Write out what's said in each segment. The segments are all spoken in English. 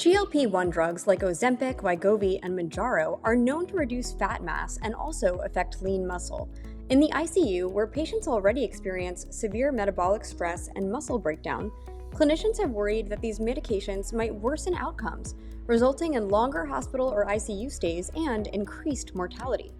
GLP-1 drugs like Ozempic, Wegovy, and Mounjaro are known to reduce fat mass and also affect lean muscle. In the ICU, where patients already experience severe metabolic stress and muscle breakdown, clinicians have worried that these medications might worsen outcomes, resulting in longer hospital or ICU stays and increased mortality.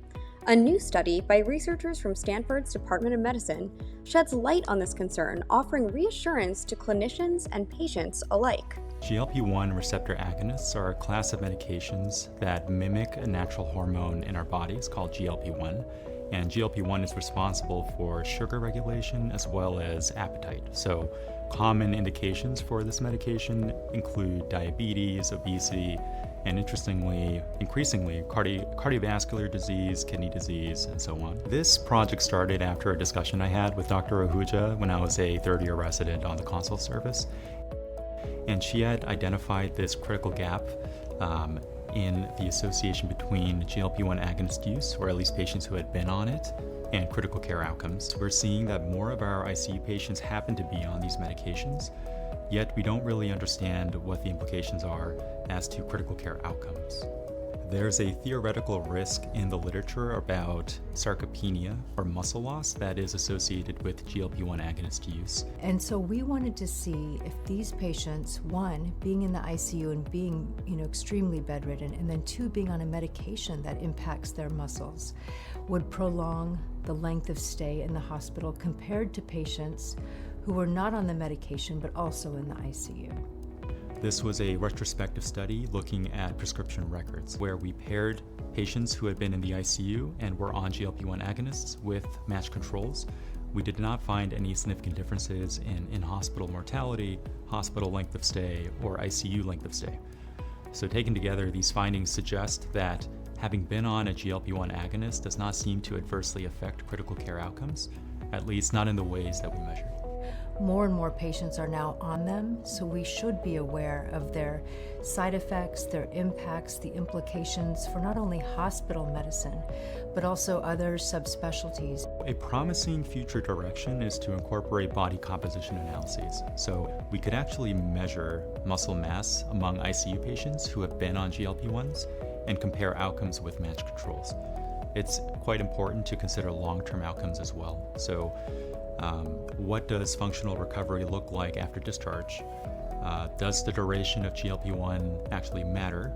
A new study by researchers from Stanford's Department of Medicine sheds light on this concern, offering reassurance to clinicians and patients alike. GLP-1 receptor agonists are a class of medications that mimic a natural hormone in our bodies called GLP-1, and GLP-1 is responsible for sugar regulation as well as appetite. So common indications for this medication include diabetes, obesity, and increasingly, cardiovascular disease, kidney disease, and so on. This project started after a discussion I had with Dr. Ahuja when I was a third-year resident on the consult service. And she had identified this critical gap in the association between GLP-1 agonist use, or at least patients who had been on it, and critical care outcomes. We're seeing that more of our ICU patients happen to be on these medications, yet we don't really understand what the implications are as to critical care outcomes. There's a theoretical risk in the literature about sarcopenia, or muscle loss, that is associated with GLP-1 agonist use. And so we wanted to see if these patients, one, being in the ICU and being extremely bedridden, and then two, being on a medication that impacts their muscles, would prolong the length of stay in the hospital compared to patients who were not on the medication but also in the ICU. This was a retrospective study looking at prescription records where we paired patients who had been in the ICU and were on GLP-1 agonists with matched controls. We did not find any significant differences in in-hospital mortality, hospital length of stay, or ICU length of stay. So taken together, these findings suggest that having been on a GLP-1 agonist does not seem to adversely affect critical care outcomes, at least not in the ways that we measured. More and more patients are now on them, so we should be aware of their side effects, their impacts, the implications for not only hospital medicine, but also other subspecialties. A promising future direction is to incorporate body composition analyses. So we could actually measure muscle mass among ICU patients who have been on GLP-1s and compare outcomes with matched controls. It's quite important to consider long-term outcomes as well. So what does functional recovery look like after discharge? Does the duration of GLP-1 actually matter?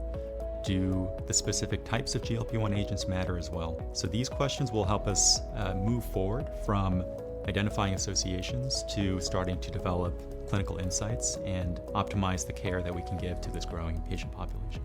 Do the specific types of GLP-1 agents matter as well? So these questions will help us move forward from identifying associations to starting to develop clinical insights and optimize the care that we can give to this growing patient population.